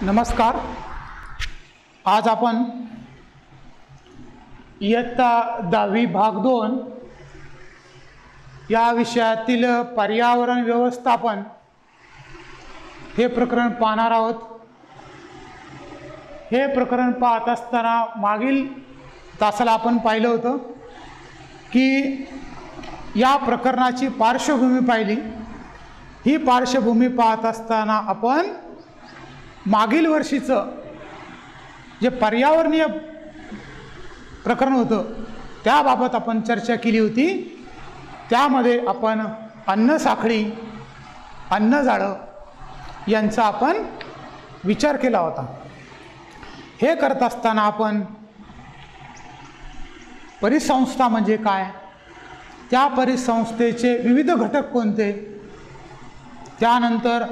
नमस्कार. आज आपण इयत्ता 10वी भाग 2 या विषयातील पर्यावरण व्यवस्थापन हे प्रकरण पाहणार आहोत. हे प्रकरण पाहत असताना मागील तासाला आपण पाहिलं होतं की या प्रकरणाची पार्श्वभूमी पाहिली. ही पार्श्वभूमी पाहत असताना आपण मागील वर्षीचं जे पर्यावरणीय प्रकरण होतं त्याबाबत आपण चर्चा केली होती. त्यामध्ये आपण अन्न साखळी, अन्न जाळं यांचा आपण विचार केला होता. हे करत असताना आपण परिसंस्था म्हणजे काय, त्या परिसंस्थेचे विविध घटक कोणते, त्यानंतर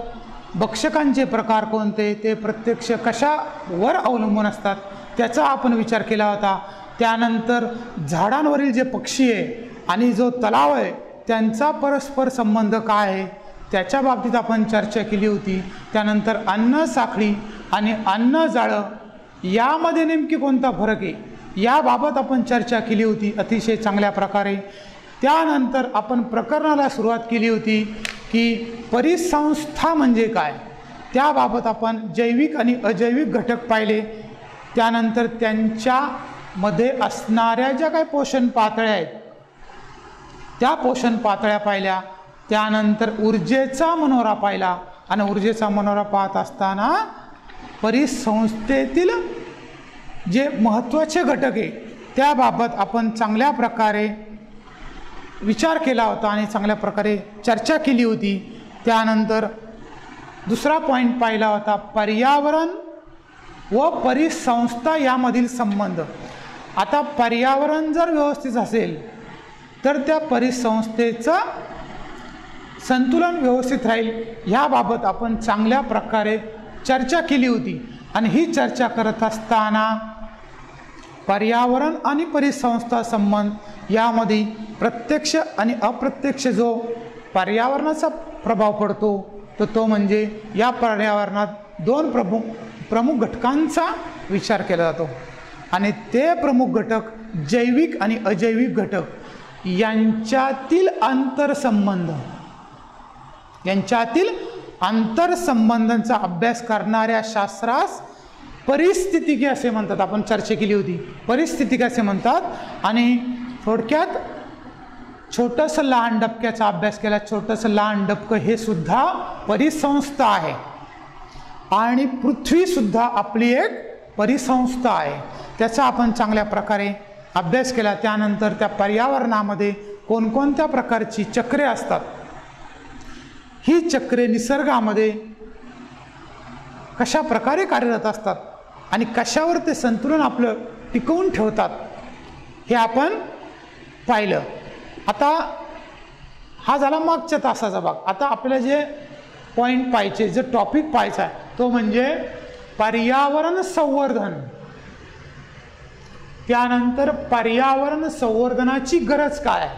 भक्षकांचे प्रकार कोणते, ते प्रत्यक्ष कशावर अवलंबून असतात त्याचा आपण विचार केला होता. त्यानंतर झाडांवरील जे पक्षी आहे आणि जो तलाव आहे त्यांचा परस्पर संबंध काय आहे त्याच्या बाबतीत आपण चर्चा केली होती. त्यानंतर अन्न साखळी आणि अन्न जाळं यामध्ये नेमकी कोणता फरक आहे याबाबत आपण चर्चा केली होती अतिशय चांगल्या प्रकारे. त्यानंतर आपण प्रकरणाला सुरुवात केली होती की परिसंस्था म्हणजे काय, त्याबाबत आपण जैविक आणि अजैविक घटक पाहिले. त्यानंतर त्यांच्यामध्ये असणाऱ्या ज्या काही पोषण पातळ्या आहेत त्या पोषण पातळ्या पाहिल्या. त्यानंतर ऊर्जेचा मनोरा पाहिला आणि ऊर्जेचा मनोरा पाहत असताना परिसंस्थेतील जे महत्त्वाचे घटक आहे त्याबाबत आपण चांगल्या प्रकारे विचार केला होता आणि चांगल्या प्रकारे चर्चा केली होती. त्यानंतर दुसरा पॉईंट पाहिला होता पर्यावरण व परिसंस्था यामधील संबंध. आता पर्यावरण जर व्यवस्थित असेल तर त्या परिसंस्थेचं संतुलन व्यवस्थित राहील ह्याबाबत आपण चांगल्या प्रकारे चर्चा केली होती. आणि ही चर्चा करत असताना पर्यावरण आणि परिसंस्था संबंध यामध्ये प्रत्यक्ष आणि अप्रत्यक्ष जो पर्यावरणाचा प्रभाव पडतो तो म्हणजे या पर्यावरणात दोन प्रमुख घटकांचा विचार केला जातो आणि ते प्रमुख घटक जैविक आणि अजैविक घटक यांच्यातील आंतरसंबंधांचा अभ्यास करणाऱ्या शास्त्रास परिस्थितिकी असे म्हणतात. आपण चर्चा केली होती परिस्थितिकी असे म्हणतात. आणि थोडक्यात छोटंसं लहान डबक्याचा अभ्यास केला. छोटंसं लहान डबकं हे सुद्धा परिसंस्था आहे आणि पृथ्वीसुद्धा आपली एक परिसंस्था आहे. त्याचा आपण चांगल्या प्रकारे अभ्यास केला. त्यानंतर त्या पर्यावरणामध्ये कोणकोणत्या प्रकारची चक्रे असतात, ही चक्रे निसर्गामध्ये कशा प्रकारे कार्यरत असतात आणि कशावर ते संतुलन आपलं टिकवून ठेवतात हे आपण पाहिलं. आता हा झाला मागच्या तासाचा भाग. आता आपल्याला जे पॉईंट पाहिजे, जे टॉपिक पाहायचा आहे तो म्हणजे पर्यावरण संवर्धन. त्यानंतर पर्यावरण संवर्धनाची गरज काय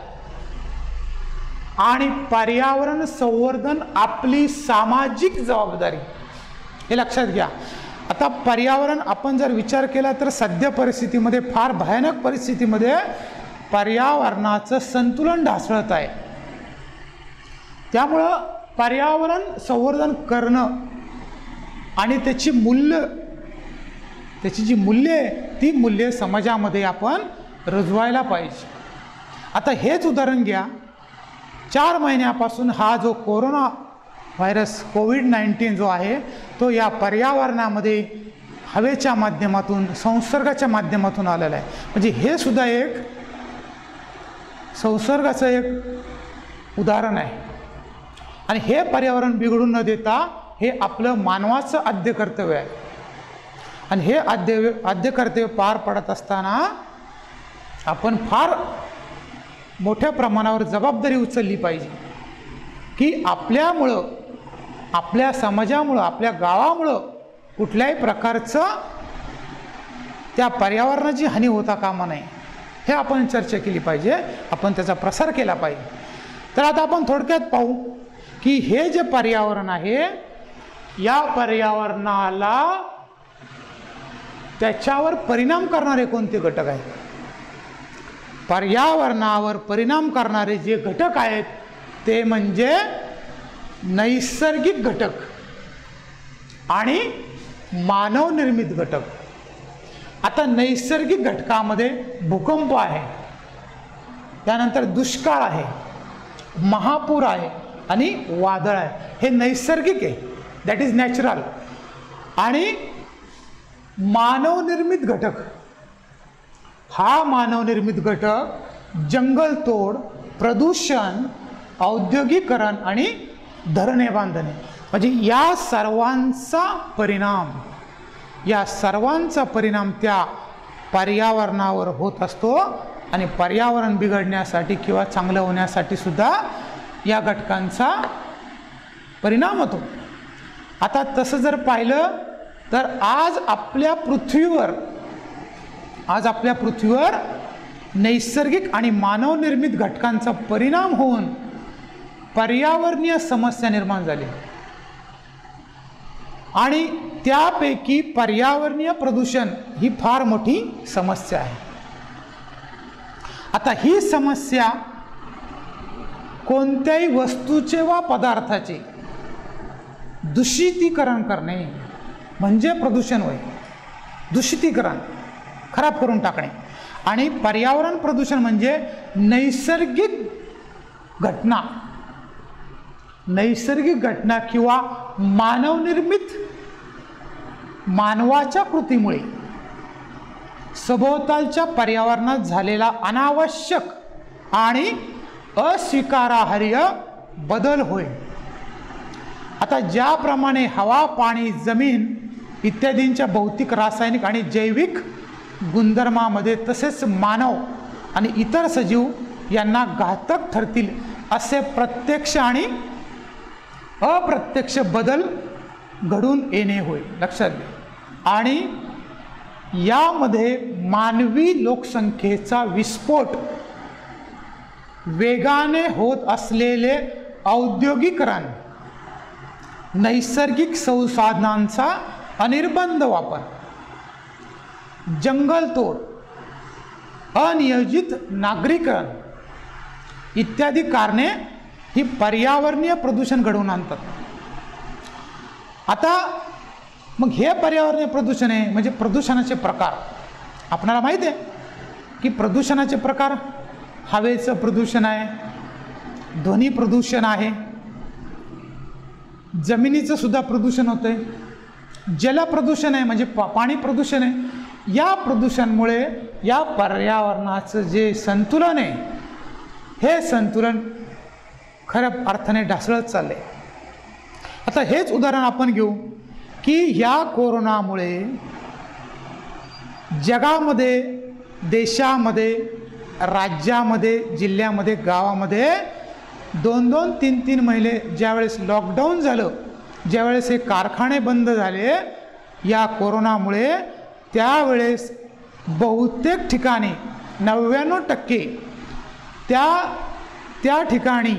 आणि पर्यावरण संवर्धन आपली सामाजिक जबाबदारी, हे लक्षात घ्या. आता पर्यावरण आपण जर विचार केला तर सध्या परिस्थितीमध्ये, फार भयानक परिस्थितीमध्ये पर्यावरणाचं संतुलन ढासळत आहे. त्यामुळं पर्यावरण संवर्धन करणं आणि त्याची जी मूल्य आहे ती मूल्ये समाजामध्ये आपण रुजवायला पाहिजे. आता हेच उदाहरण घ्या. 4 महिन्यापासून हा जो कोरोना व्हायरस कोविड-19 जो आहे तो या पर्यावरणामध्ये हवेच्या माध्यमातून, संसर्गाच्या माध्यमातून आलेला आहे. म्हणजे हे सुद्धा एक संसर्गाचं एक उदाहरण आहे. आणि हे पर्यावरण बिघडून न देता हे आपलं मानवाचं आद्य कर्तव्य आहे. आणि हे आद्य कर्तव्य पार पडत असताना आपण फार मोठ्या प्रमाणावर जबाबदारी उचलली पाहिजे की आपल्यामुळं, आपल्या समाजामुळं, आपल्या गावामुळं कुठल्याही प्रकारचं त्या पर्यावरणाची हानी होता कामा नये, हे आपण चर्चा केली पाहिजे. आपण त्याचा प्रसार केला पाहिजे. तर आता आपण थोडक्यात पाहू की हे जे पर्यावरण आहे या पर्यावरणाला त्याच्यावर परिणाम करणारे कोणते घटक आहेत? पर्यावरणावर परिणाम करणारे जे घटक आहेत ते म्हणजे नैसर्गिक घटक आणि मानवनिर्मित घटक. आता नैसर्गिक घटकामध्ये भूकंप आहे, त्यानंतर दुष्काळ आहे, महापूर आहे आणि वादळ आहे. हे नैसर्गिक आहे, दॅट इज नॅचरल. आणि मानवनिर्मित घटक, हा मानवनिर्मित घटक जंगलतोड, प्रदूषण, औद्योगिकरण आणि धरणे बांधणे. म्हणजे या सर्वांचा परिणाम त्या पर्यावरणावर होत असतो आणि पर्यावरण बिघडण्यासाठी किंवा चांगलं होण्यासाठी सुद्धा या घटकांचा परिणाम होतो. आता तसं जर पाहिलं तर आज आपल्या पृथ्वीवर नैसर्गिक आणि मानवनिर्मित घटकांचा परिणाम होऊन पर्यावरणीय समस्या निर्माण झाली आणि त्यापैकी पर्यावरणीय प्रदूषण ही फार मोठी समस्या आहे. आता ही समस्या कोणत्याही वस्तूचे वा पदार्थाचे दूषितीकरण करणे म्हणजे प्रदूषण होय. दूषितीकरण, खराब करून टाकणे. आणि पर्यावरण प्रदूषण म्हणजे नैसर्गिक घटना किंवा मानवनिर्मित, मानवाच्या कृतीमुळे सभोवतालच्या पर्यावरणात झालेला अनावश्यक आणि अस्वीकारार्ह बदल होय. आता ज्याप्रमाणे हवा, पाणी, जमीन इत्यादींच्या भौतिक, रासायनिक आणि जैविक गुणधर्मामध्ये तसेच मानव आणि इतर सजीव यांना घातक ठरतील असे प्रत्यक्ष आणि अप्रत्यक्ष बदल घडून येणे होय. लक्षात घ्या. आणि यामध्ये मानवी लोकसंख्येचा विस्फोट, वेगाने होत असलेले औद्योगिकरण, नैसर्गिक संसाधनांचा अनिर्बंध वापर, जंगलतोड, अनियोजित नागरीकरण इत्यादी कारणे ही पर्यावरणीय प्रदूषण घडवून आणतात. आता मग हे पर्यावरणीय प्रदूषण आहे म्हणजे प्रदूषणाचे प्रकार. आपणाला माहिती आहे की प्रदूषणाचे प्रकार, हवेचं प्रदूषण आहे, ध्वनी प्रदूषण आहे, जमिनीचं सुद्धा प्रदूषण होतं आहे, जलप्रदूषण आहे म्हणजे पाणी प्रदूषण आहे. या प्रदूषणामुळे या पर्यावरणाचं जे संतुलन आहे हे संतुलन खऱ्या अर्थाने ढासळत चालले. आता हेच उदाहरण आपण घेऊ की या कोरोनामुळे जगामध्ये, देशामध्ये, राज्यामध्ये, जिल्ह्यामध्ये, गावामध्ये 2-2, 3-3 महिने ज्यावेळेस लॉकडाऊन झालं, ज्यावेळेस हे कारखाने बंद झाले या कोरोनामुळे, त्यावेळेस बहुतेक ठिकाणी 99% त्या ठिकाणी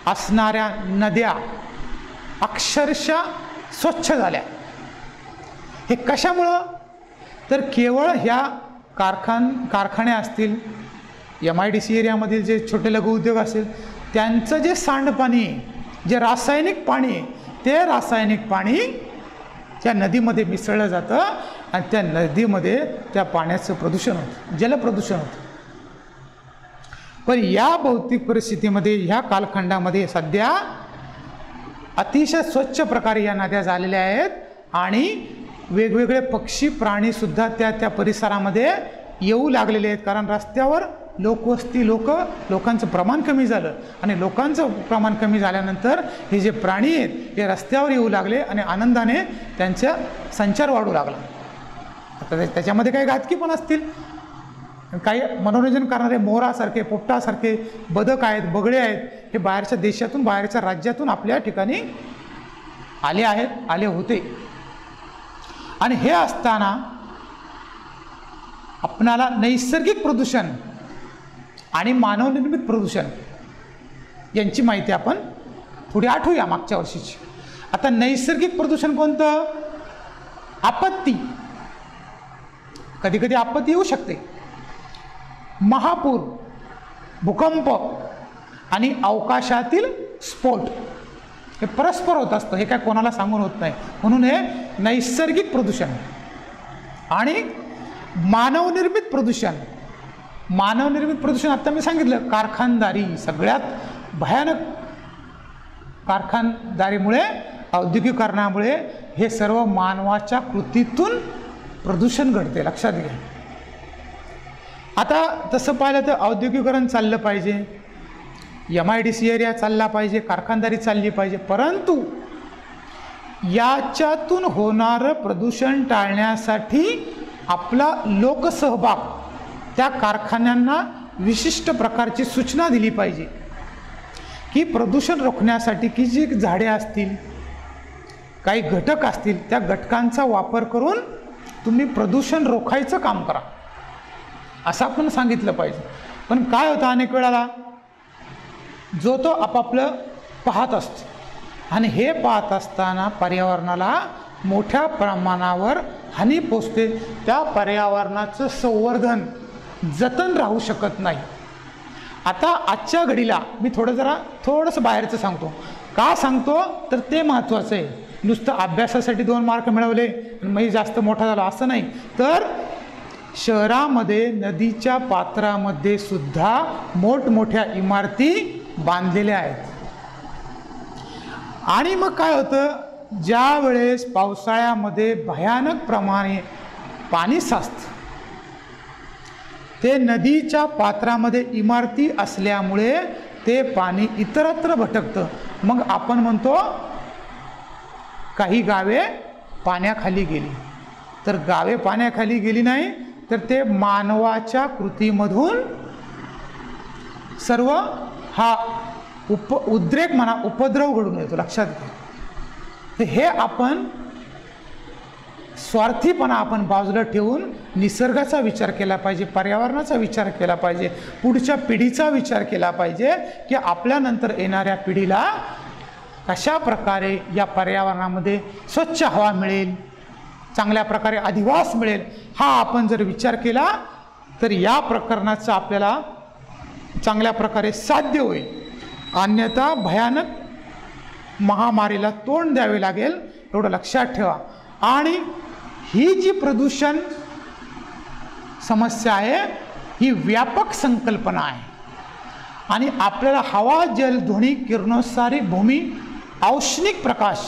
असणाऱ्या नद्या अक्षरशः स्वच्छ झाल्या. हे कशामुळं? तर केवळ ह्या कारखाने असतील, MIDC एरियामधील जे छोटे लघु उद्योग असेल त्यांचं जे सांडपाणी आहे, जे रासायनिक पाणी आहे, ते रासायनिक पाणी त्या नदीमध्ये मिसळलं जातं आणि त्या नदीमध्ये त्या पाण्याचं प्रदूषण होतं, जलप्रदूषण होतं. पण या भौतिक परिस्थितीमध्ये, ह्या कालखंडामध्ये सध्या अतिशय स्वच्छ प्रकारे या नद्या झालेल्या आहेत आणि वेगवेगळे पक्षी, प्राणीसुद्धा त्या परिसरामध्ये येऊ लागलेले आहेत. कारण रस्त्यावर लोकवस्ती, लोकांचं प्रमाण कमी झालं आणि लोकांचं प्रमाण कमी झाल्यानंतर हे जे प्राणी आहेत हे रस्त्यावर येऊ लागले आणि आनंदाने त्यांचा संचार वाढू लागला. आता त्याच्यामध्ये काही घातकी पण असतील, काही मनोरंजन करणारे मोरासारखे, पोपटासारखे बदक आहेत, बगळे आहेत, हे बाहेरच्या देशातून, बाहेरच्या राज्यातून आपल्या ठिकाणी आले होते. आणि हे असताना आपणाला नैसर्गिक प्रदूषण आणि मानवनिर्मित प्रदूषण यांची माहिती आपण पुढे आठवूया मागच्या वर्षीची. आता नैसर्गिक प्रदूषण कोणतं? आपत्ती, कधी कधी आपत्ती येऊ शकते, महापूर, भूकंप आणि अवकाशातील स्फोट हे परस्पर होत असतं, हे काय कोणाला सांगून होत नाही, म्हणून हे नैसर्गिक प्रदूषण. आणि मानवनिर्मित प्रदूषण, मानवनिर्मित प्रदूषण आता मी सांगितलं कारखानदारी, सगळ्यात भयानक कारखानदारीमुळे, औद्योगिकरणामुळे हे सर्व मानवाच्या कृतीतून प्रदूषण घडते, लक्षात घ्या. आता तसं पाहिलं तर औद्योगिकरण चाललं पाहिजे, MIDC एरिया चालला पाहिजे, कारखानदारी चालली पाहिजे, परंतु याच्यातून होणारं प्रदूषण टाळण्यासाठी आपला लोकसहभाग, त्या कारखान्यांना विशिष्ट प्रकारची सूचना दिली पाहिजे की प्रदूषण रोखण्यासाठी की जी झाडे असतील, काही घटक असतील, त्या घटकांचा वापर करून तुम्ही प्रदूषण रोखायचं काम करा, असं आपण सांगितलं पाहिजे. पण काय होतं, अनेक वेळाला जो तो आपापलं पाहत असतो आणि हे पाहत असताना पर्यावरणाला मोठ्या प्रमाणावर हानी पोचते, त्या पर्यावरणाचं संवर्धन, जतन राहू शकत नाही. आता आजच्या घडीला मी थोडंसं बाहेरचं सांगतो. का सांगतो तर ते महत्त्वाचं आहे. नुसतं अभ्यासासाठी 2 मार्क मिळवले आणि मी जास्त मोठा झालो असं नाही, तर शहरामध्ये नदीच्या पात्रामध्ये सुद्धा मोठमोठ्या इमारती बांधलेल्या आहेत. आणि मग काय होतं, ज्या वेळेस पावसाळ्यामध्ये भयानक प्रमाणे पाणी साचतं, ते नदीच्या पात्रामध्ये इमारती असल्यामुळे ते पाणी इतरत्र भटकतं. मग आपण म्हणतो काही गावे पाण्याखाली गेली, तर गावे पाण्याखाली गेली नाही, तर ते मानवाच्या कृतीमधून सर्व हा उद्रेक म्हणा, उपद्रव घडून येतो, लक्षात घ्या. तर हे आपण स्वार्थीपणा आपण बाजूला ठेवून निसर्गाचा विचार केला पाहिजे, पर्यावरणाचा विचार केला पाहिजे, पुढच्या पिढीचा विचार केला पाहिजे की आपल्यानंतर येणाऱ्या पिढीला कशा प्रकारे या पर्यावरणामध्ये स्वच्छ हवा मिळेल, चांगल्या प्रकारे अधिवास मिळेल. हा आपण जर विचार केला तर या प्रकरणाचं आपल्याला चांगल्या प्रकारे साध्य होईल. अन्यथा भयानक महामारीला तोंड द्यावे लागेल, एवढं लक्षात ठेवा. आणि ही जी प्रदूषण समस्या आहे ही व्यापक संकल्पना आहे आणि आपल्याला हवा, जल, ध्वनी, किरणोत्सारी, भूमी, औष्णिक प्रकाश,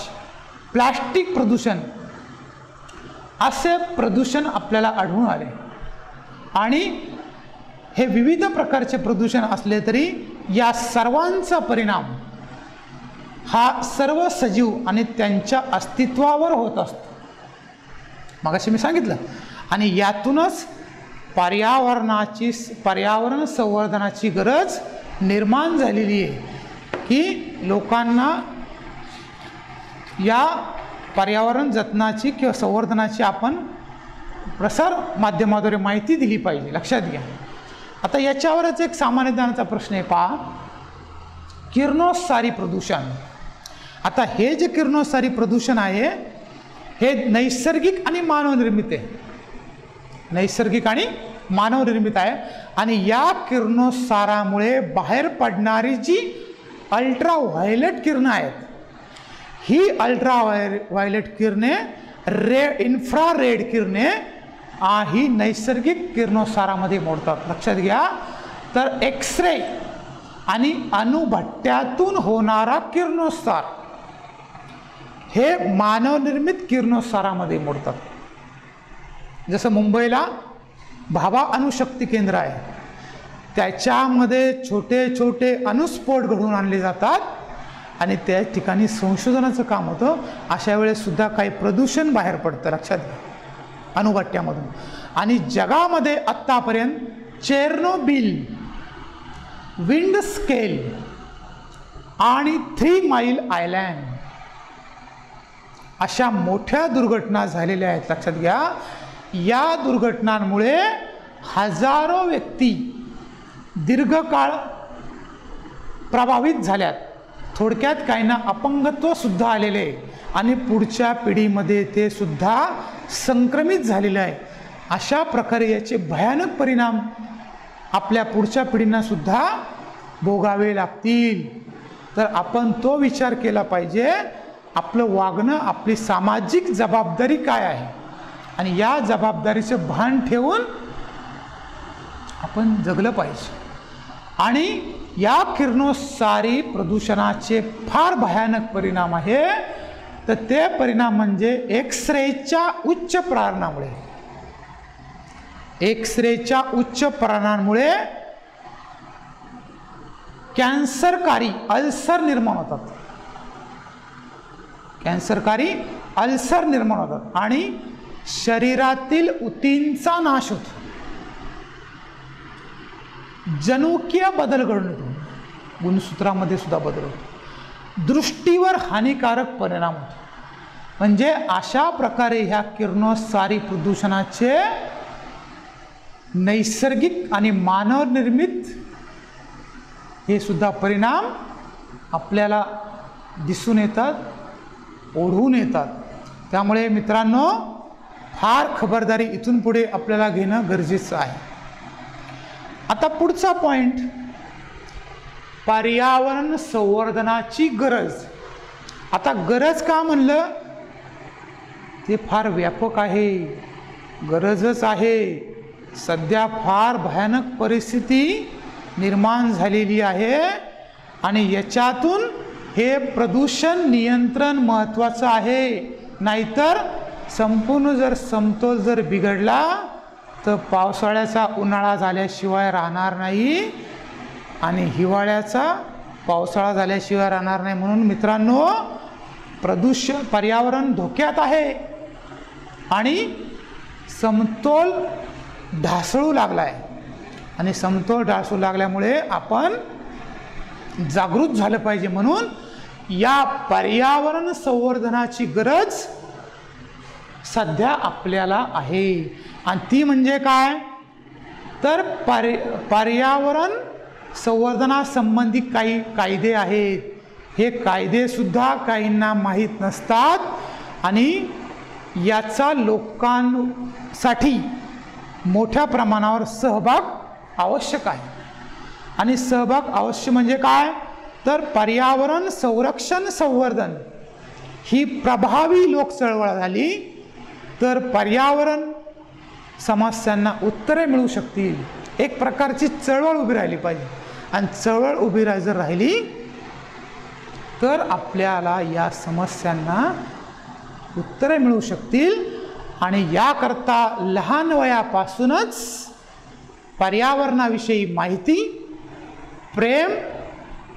प्लास्टिक प्रदूषण असे प्रदूषण आपल्याला आढळून आले. आणि हे विविध प्रकारचे प्रदूषण असले तरी या सर्वांचा परिणाम हा सर्व सजीव आणि त्यांच्या अस्तित्वावर होत असतो, मगाशी मी सांगितलं. आणि यातूनच पर्यावरण संवर्धनाची गरज निर्माण झालेली आहे की लोकांना या पर्यावरण जतनाची किंवा संवर्धनाची आपण प्रसार माध्यमाद्वारे माहिती दिली पाहिजे, लक्षात घ्या. आता याच्यावरच एक सामान्य ज्ञानाचा प्रश्न आहे, पहा, किरणोत्सारी प्रदूषण. आता हे जे किरणोत्सारी प्रदूषण आहे हे नैसर्गिक आणि मानवनिर्मित आहे, नैसर्गिक आणि मानवनिर्मित आहे. आणि या किरणोत्सारामुळे बाहेर पडणारी जी अल्ट्राव्हायलेट किरणं आहेत, ही अल्ट्राव्हायलेट किरणे, इन्फ्रारेड किरणे ही नैसर्गिक किरणोत्सारामध्ये मोडतात, लक्षात घ्या. तर एक्सरे आणि अणुभट्ट्यातून होणारा किरणोत्सार हे मानवनिर्मित किरणोत्सारामध्ये मोडतात. जसं मुंबईला भाभा अणुशक्ती केंद्र आहे, त्याच्यामध्ये छोटे छोटे अणुस्फोट घडवून आणले जातात आणि त्या ठिकाणी संशोधनाचं काम होतं. अशा वेळेससुद्धा काही प्रदूषण बाहेर पडतं, लक्षात घ्या, अणुभट्ट्यामधून. आणि जगामध्ये आत्तापर्यंत चेर्नोबिल, विंड स्केल आणि 3 माईल आयलँड अशा मोठ्या दुर्घटना झालेल्या आहेत, लक्षात घ्या. या दुर्घटनांमुळे हजारो व्यक्ती दीर्घकाळ प्रभावित झाल्यात. थोडक्यात काहींना अपंगत्व सुद्धा आलेले आहे. आणि पुढच्या पिढीमध्ये ते सुद्धा संक्रमित झालेलं आहे. अशा प्रकारे याचे भयानक परिणाम आपल्या पुढच्या पिढींना सुद्धा भोगावे लागतील. तर आपण तो विचार केला पाहिजे, आपलं वागणं, आपली सामाजिक जबाबदारी काय आहे आणि या जबाबदारीचं भान ठेवून आपण जगलं पाहिजे. आणि या किरणोत्सारी प्रदूषणाचे फार भयानक परिणाम आहे. तर ते परिणाम म्हणजे एक्सरेच्या उच्च प्रमाणामुळे, एक्सरेच्या उच्च प्रमाणामुळे कॅन्सरकारी अल्सर निर्माण होतात, कॅन्सरकारी अल्सर निर्माण होतात आणि शरीरातील ऊतींचा नाश होतो, जनुकीय बदल घडून येतो, गुणसूत्रामध्ये सुद्धा बदल होतो, दृष्टीवर हानिकारक परिणाम होतो. म्हणजे अशा प्रकारे ह्या किरणोत्सारी प्रदूषणाचे नैसर्गिक आणि मानवनिर्मित हे सुद्धा परिणाम आपल्याला दिसून येतात, ओढून येतात. त्यामुळे मित्रांनो, फार खबरदारी इथून पुढे आपल्याला घेणं गरजेचं आहे. आता पुढचा पॉइंट, पर्यावरण संवर्धनाची गरज. आता गरज का म्हणलं, ते फार व्यापक आहे, गरजच आहे. सध्या फार भयानक परिस्थिती निर्माण झालेली आहे आणि याच्यातून हे प्रदूषण नियंत्रण महत्त्वाचं आहे. नाहीतर संपूर्ण जर समतोल जर बिघडला तर पावसाळ्याचा उन्हाळा झाल्याशिवाय राहणार नाही आणि हिवाळ्याचा पावसाळा झाल्याशिवाय राहणार नाही. म्हणून मित्रांनो, प्रदूषण, पर्यावरण धोक्यात आहे आणि समतोल ढासळू लागला आहे आणि समतोल ढासळू लागल्यामुळे आपण जागृत झालं पाहिजे. म्हणून या पर्यावरण संवर्धनाची गरज सध्या आपल्याला आहे. आणि ती म्हणजे काय, तर पर्यावरण संवर्धनासंबंधी काही कायदे आहेत. हे कायदे सुद्धा काहींना माहीत नसतात आणि याचा लोकांसाठी मोठ्या प्रमाणावर सहभाग आवश्यक आहे. आणि सहभाग आवश्यक म्हणजे काय, तर पर्यावरण संरक्षण संवर्धन ही प्रभावी लोक चळवळ झाली तर पर्यावरण समस्यांना उत्तरे मिळू शकतील. एक प्रकारची चळवळ उभी राहिली पाहिजे आणि चळवळ उभी जर राहिली तर आपल्याला या समस्यांना उत्तरे मिळू शकतील. आणि याकरता लहान वयापासूनच पर्यावरणाविषयी माहिती, प्रेम,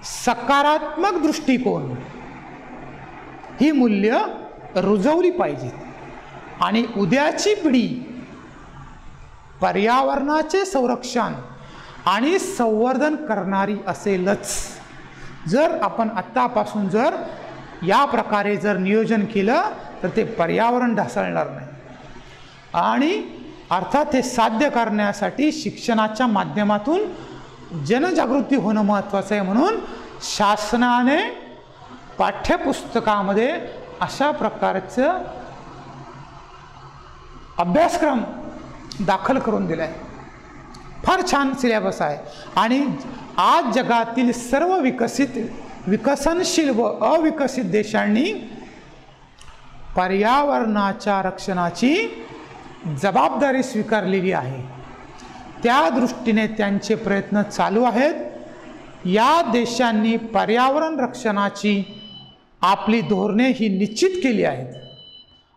सकारात्मक दृष्टिकोन ही मूल्य रुजवली पाहिजेत. आणि उद्याची पिढी पर्यावरणाचे संरक्षण आणि संवर्धन करणारी असेलच. जर आपण आत्तापासून जर या प्रकारे जर नियोजन केलं तर ते पर्यावरण ढासळणार नाही. आणि अर्थात हे साध्य करण्यासाठी शिक्षणाच्या माध्यमातून जनजागृती होणं महत्त्वाचं आहे. म्हणून शासनाने पाठ्यपुस्तकामध्ये अशा प्रकारचं अभ्यासक्रम दाखल करून दिला आहे. फार छान सिलेबस आहे. आणि आज जगातील सर्व विकसनशील व अविकसित देशांनी पर्यावरणाच्या रक्षणाची जबाबदारी स्वीकारलेली आहे. त्या दृष्टीने त्यांचे प्रयत्न चालू आहेत. या देशांनी पर्यावरण रक्षणाची आपली धोरणे ही निश्चित केली आहेत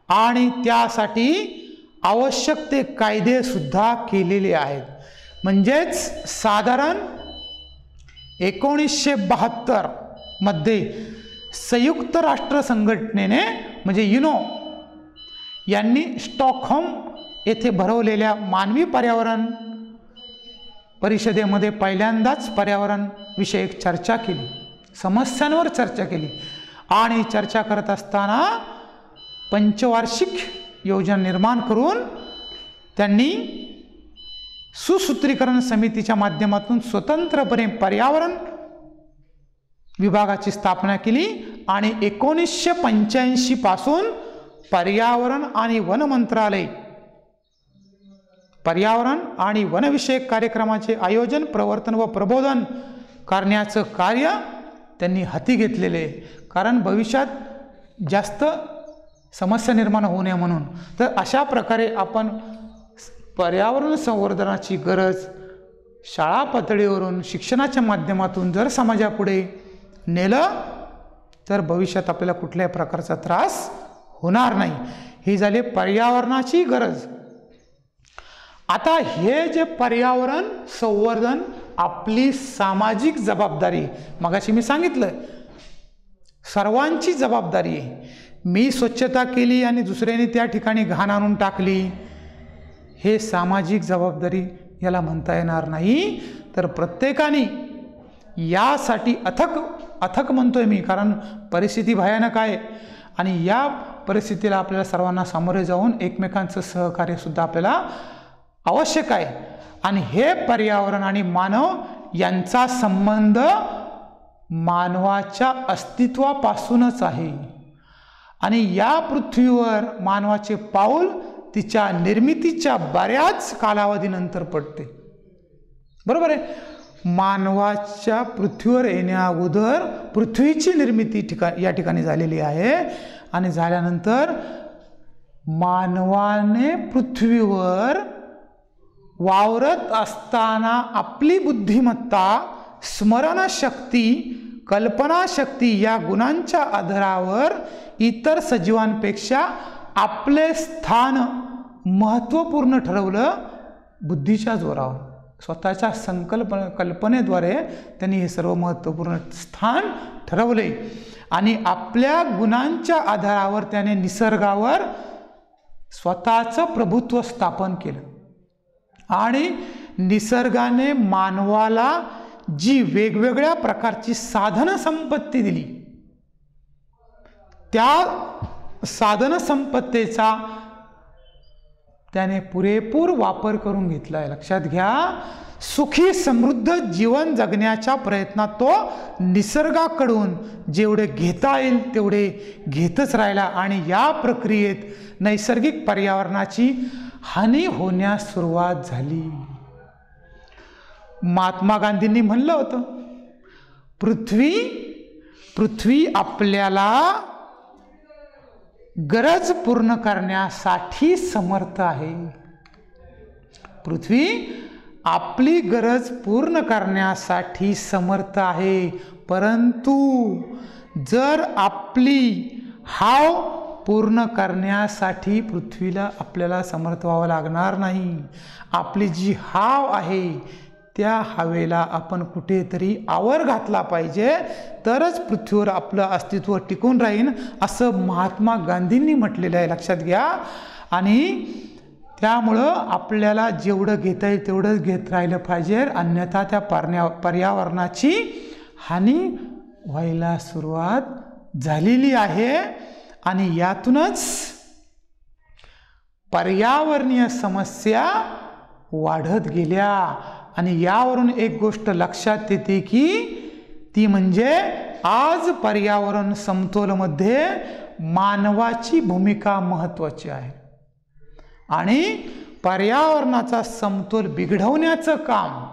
आणि त्यासाठी आवश्यक ते कायदे सुद्धा केलेले आहेत. म्हणजेच साधारण 1972 मध्ये संयुक्त राष्ट्र संघटनेने म्हणजे युनो यांनी स्टॉकहोम येथे भरवलेल्या मानवी पर्यावरण परिषदेमध्ये पहिल्यांदाच पर्यावरण विषयक चर्चा केली, समस्यांवर चर्चा केली. आणि चर्चा करत असताना पंचवार्षिक योजना निर्माण करून त्यांनी सुसूत्रीकरण समितीच्या माध्यमातून स्वतंत्रपणे पर्यावरण विभागाची स्थापना केली आणि 1985 पासून पर्यावरण आणि वन मंत्रालय पर्यावरण आणि वनविषयक कार्यक्रमाचे आयोजन, प्रवर्तन व प्रबोधन करण्याचं कार्य त्यांनी हाती घेतलेले, कारण भविष्यात जास्त समस्या निर्माण होऊ नये म्हणून. तर अशा प्रकारे आपण पर्यावरण संवर्धनाची गरज शाळा पातळीवरून शिक्षणाच्या माध्यमातून जर समाजापुढे नेलं तर भविष्यात आपल्याला कुठल्याही प्रकारचा त्रास होणार नाही. ही झाली पर्यावरणाची गरज. आता हे जे पर्यावरण संवर्धन आपली सामाजिक जबाबदारी, मगाशी मी सांगितलं सर्वांची जबाबदारी आहे. मी स्वच्छता केली आणि दुसऱ्याने त्या ठिकाणी घाण आणून टाकली, हे सामाजिक जबाबदारी याला म्हणता येणार नाही. तर प्रत्येकाने यासाठी अथक म्हणतोय मी, कारण परिस्थिती भयानक आहे आणि या परिस्थितीला आपल्याला सर्वांना सामोरे जाऊन एकमेकांचं सहकार्यसुद्धा आपल्याला आवश्यक आहे. आणि हे पर्यावरण आणि मानव यांचा संबंध मानवाच्या अस्तित्वापासूनच आहे आणि या पृथ्वीवर मानवाचे पाऊल तिच्या निर्मितीच्या बऱ्याच कालावधीनंतर पडते. बरोबर आहे. मानवाच्या पृथ्वीवर येण्या अगोदर पृथ्वीची निर्मिती या ठिकाणी झालेली आहे आणि झाल्यानंतर मानवाने पृथ्वीवर वावरत असताना आपली बुद्धिमत्ता, स्मरणशक्ती, कल्पनाशक्ती या गुणांच्या आधारावर इतर सजीवांपेक्षा आपले स्थान महत्त्वपूर्ण ठरवलं. बुद्धीच्या जोरावर, स्वतःच्या कल्पनेद्वारे त्यांनी हे सर्व महत्त्वपूर्ण स्थान ठरवले आणि आपल्या गुणांच्या आधारावर त्याने निसर्गावर स्वतःचं प्रभुत्व स्थापन केलं. आणि निसर्गाने मानवाला जी वेगवेगळ्या प्रकारची साधन संपत्ती दिली, त्या साधन संपत्तीचा त्याने पुरेपूर वापर करून घेतला आहे. लक्षात घ्या, सुखी समृद्ध जीवन जगण्याच्या प्रयत्नात तो निसर्गाकडून जेवढे घेता येईल तेवढे घेतच राहिला आणि या प्रक्रियेत नैसर्गिक पर्यावरणाची हानी होण्यास सुरुवात झाली. महात्मा गांधींनी म्हणलं होतं, पृथ्वी आपल्याला गरज पूर्ण करण्यासाठी समर्थ आहे. पृथ्वी आपली गरज पूर्ण करण्यासाठी समर्थ आहे, परंतु जर आपली हाव पूर्ण करण्यासाठी पृथ्वीला आपल्याला समर्थ व्हावं लागणार नाही. आपली जी हाव आहे त्या हवेला आपण कुठेतरी आवर घातला पाहिजे, तरच पृथ्वीवर आपलं अस्तित्व टिकून राहील, असं महात्मा गांधींनी म्हटलेलं आहे. लक्षात घ्या. आणि त्यामुळं आपल्याला जेवढं घेता येईल तेवढंच घेत राहिलं पाहिजे, अन्यथा त्या पर्यावरणाची हानी व्हायला सुरुवात झालेली आहे. आणि यातूनच पर्यावरणीय समस्या वाढत गेल्या. आणि यावरून एक गोष्ट लक्षात येते की ती म्हणजे आज पर्यावरण समतोलमध्ये मानवाची भूमिका महत्त्वाची आहे आणि पर्यावरणाचा समतोल बिघडवण्याचं काम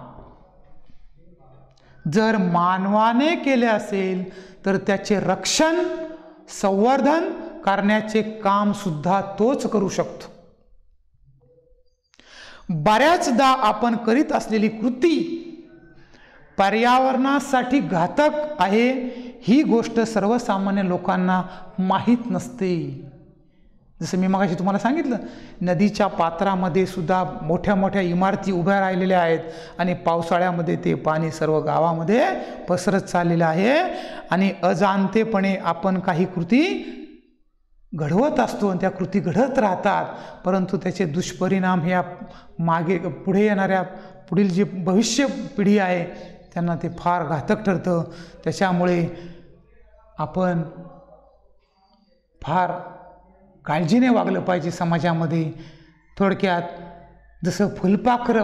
जर मानवाने केले असेल तर त्याचे रक्षण, संवर्धन करण्याचे काम सुद्धा तोच करू शकतो. बऱ्याचदा आपण करीत असलेली कृती पर्यावरणासाठी घातक आहे ही गोष्ट सर्वसामान्य लोकांना माहीत नसते. जसं मी मगाशी तुम्हाला सांगितलं, नदीच्या पात्रामध्ये सुद्धा मोठ्या मोठ्या इमारती उभ्या राहिलेल्या आहेत आणि पावसाळ्यामध्ये ते पाणी सर्व गावामध्ये पसरत चाललेलं आहे आणि अजाणतेपणे आपण काही कृती घडवत असतो आणि त्या कृती घडत राहतात, परंतु त्याचे दुष्परिणाम ह्या मागे पुढे येणाऱ्या पुढील जी भविष्य पिढी आहे त्यांना ते फार घातक ठरतं. त्याच्यामुळे आपण फार काळजीने वागलं पाहिजे समाजामध्ये. थोडक्यात जसं फुलपाखरं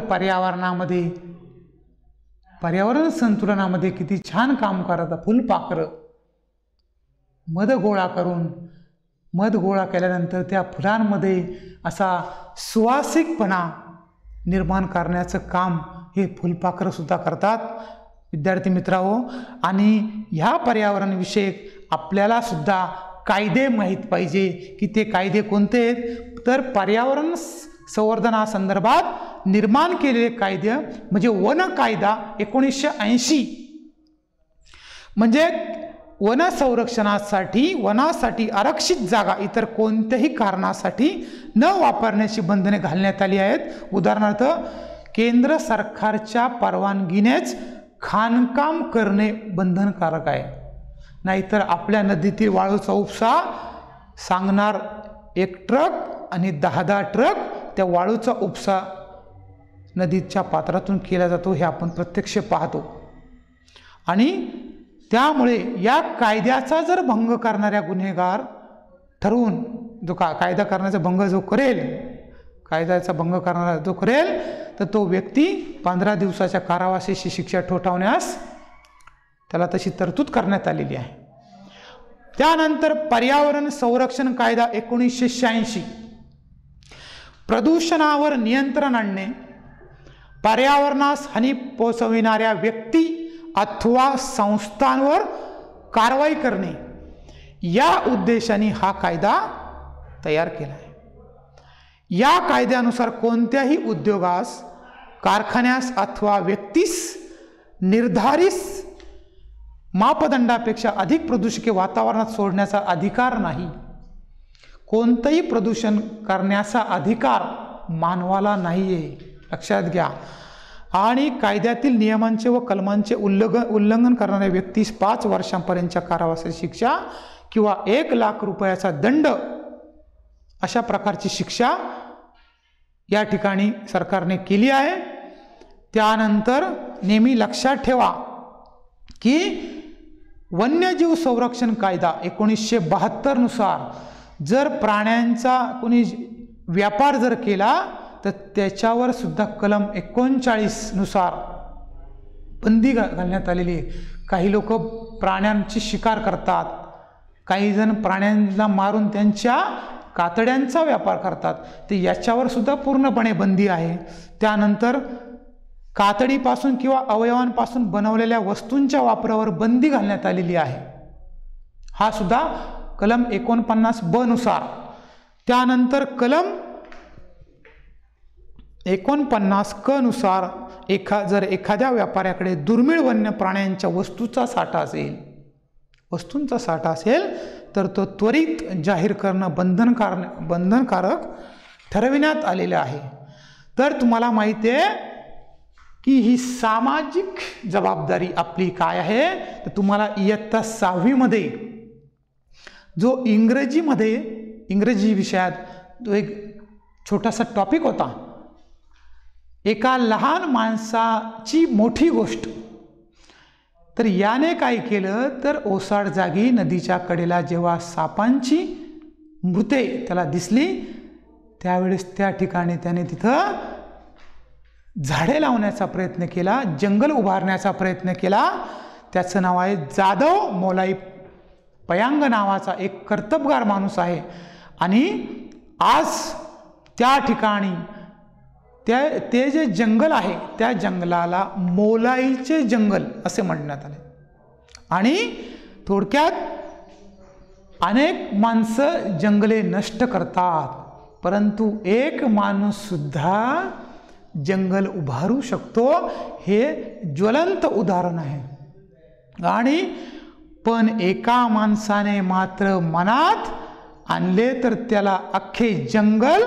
पर्यावरण संतुलनामध्ये किती छान काम करतात फुलपाखरं, मध गोळा केल्यानंतर त्या फुलांमध्ये असा सुवासिकपणा निर्माण करण्याचं काम हे फुलपाखरं सुद्धा करतात विद्यार्थी मित्रांनो. आणि ह्या पर्यावरणविषयक आपल्याला सुद्धा कायदे माहीत पाहिजे की ते कायदे कोणते आहेत. तर पर्यावरण संवर्धनासंदर्भात निर्माण केलेले कायदे म्हणजे वन कायदा 1980, म्हणजे वन संरक्षणासाठी वनासाठी आरक्षित जागा इतर कोणत्याही कारणासाठी न वापरण्याची बंधने घालण्यात आली आहेत. उदाहरणार्थ केंद्र सरकारच्या परवानगीनेच खाणकाम करणे बंधनकारक आहे. नाहीतर आपल्या नदीतील वाळूचा उपसा सांगणार एक ट्रक आणि 10 ट्रक त्या वाळूचा उपसा नदीच्या पात्रातून केला जातो हे आपण प्रत्यक्ष पाहतो. आणि त्यामुळे या कायद्याचा जर भंग करणाऱ्या गुन्हेगार ठरवून जो कायदा करण्याचा भंग जो करेल, कायद्याचा भंग करणारा जो करेल तर तो व्यक्ती 15 दिवसाच्या कारावासाची शिक्षा ठोठावण्यास त्याला तशी तरतूद करण्यात आलेली आहे. त्यानंतर पर्यावरण संरक्षण कायदा 1986, प्रदूषणावर नियंत्रण आणणे, पर्यावरणास हानी पोहोचविणाऱ्या व्यक्ती अथवा संस्थांवर कारवाई करणे या उद्देशाने हा कायदा तयार केला आहे. या कायद्यानुसार कोणत्याही उद्योगास, कारखान्यास अथवा व्यक्तीस निर्धारित मापदंडापेक्षा अधिक प्रदूषके वातावरणात सोडण्याचा अधिकार नाही. कोणतेही प्रदूषण करण्याचा अधिकार मानवाला नाही आहे, लक्षात घ्या. आणि कायद्यातील नियमांचे व कलमांचे उल्लंघन करणाऱ्या व्यक्तीस 5 वर्षांपर्यंतच्या कारावासाची शिक्षा किंवा 1 लाख रुपयाचा दंड अशा प्रकारची शिक्षा या ठिकाणी सरकारने केली आहे. त्यानंतर नेहमी लक्षात ठेवा की वन्यजीव संरक्षण कायदा 1972 नुसार जर प्राण्यांचा कोणी व्यापार जर केला तर त्याच्यावर सुद्धा कलम 39 नुसार बंदी घालण्यात आलेली आहे. काही लोक प्राण्यांची शिकार करतात, काही जण प्राण्यांना मारून त्यांच्या कातड्यांचा व्यापार करतात, तर याच्यावर सुद्धा पूर्णपणे बंदी आहे. त्यानंतर कातडीपासून किंवा अवयवांपासून बनवलेल्या वस्तूंच्या वापरावर बंदी घालण्यात आलेली आहे, हा सुद्धा कलम 49(ब) नुसार. त्यानंतर कलम 49(क) नुसार जर एखाद्या व्यापाऱ्याकडे दुर्मिळ वन्य प्राण्यांच्या वस्तूंचा साठा असेल तर तो त्वरित जाहीर करणं बंधनकारक ठरविण्यात आलेलं आहे. तर तुम्हाला माहिती आहे की ही सामाजिक जबाबदारी आपली काय आहे. तर तुम्हाला इयत्ता 6वी मध्ये जो इंग्रजी विषयात जो एक छोटासा टॉपिक होता, एका लहान माणसाची मोठी गोष्ट, तर याने काय केलं तर ओसाड जागी नदीच्या कडेला जेव्हा सापांची मृते त्याला दिसली त्यावेळेस त्या ठिकाणी त्याने तिथं झाडे लावण्याचा प्रयत्न केला, जंगल उभारण्याचा प्रयत्न केला. त्याचं नाव आहे जाधव मोलाई पयांग नावाचा एक कर्तबगार माणूस आहे. आणि आज त्या ठिकाणी ते जे जंगल आहे त्या जंगलाला मोलाईचे जंगल असे म्हणण्यात आले. आणि थोडक्यात अनेक माणसं जंगले नष्ट करतात, परंतु एक माणूस सुद्धा जंगल उभारू शकतो, हे ज्वलंत उदाहरण आहे. आणि पण एका माणसाने मात्र मनात आणले तर त्याला अख्खे जंगल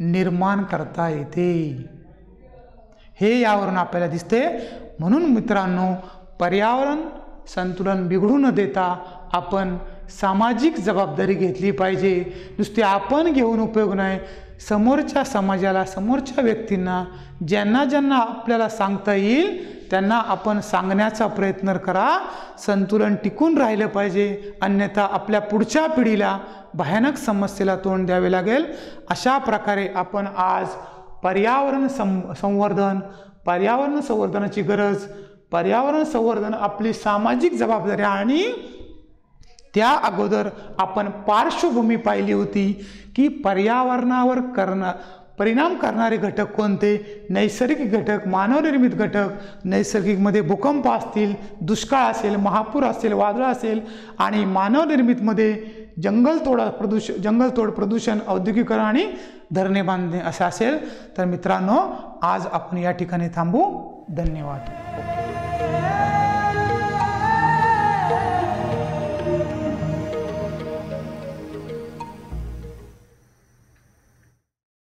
निर्माण करता येते, हे यावरून आपल्याला दिसते. म्हणून मित्रांनो, पर्यावरण संतुलन बिघडू न देता आपण सामाजिक जबाबदारी घेतली पाहिजे. नुसते आपण घेऊन उपयोग नाही, समोरच्या समाजाला, समोरच्या व्यक्तींना, ज्यांना ज्यांना आपल्याला सांगता येईल त्यांना आपण सांगण्याचा प्रयत्न करा. संतुलन टिकून राहिलं पाहिजे, अन्यथा आपल्या पुढच्या पिढीला भयानक समस्येला तोंड द्यावे लागेल. अशा प्रकारे आपण आज पर्यावरण संवर्धनाची गरज, पर्यावरण संवर्धन आपली सामाजिक जबाबदारी आणि त्या अगोदर आपण पार्श्वभूमी पाहिली होती की पर्यावरणावर परिणाम करणारे घटक कोणते, नैसर्गिक घटक, मानवनिर्मित घटक. नैसर्गिकमध्ये भूकंप असतील, दुष्काळ असेल, महापूर असेल, वादळ असेल, आणि मानवनिर्मितमध्ये जंगलतोड, प्रदूषण, औद्योगिकरण आणि धरणे बांधणे असं असेल. तर मित्रांनो, आज आपण या ठिकाणी थांबू. धन्यवाद.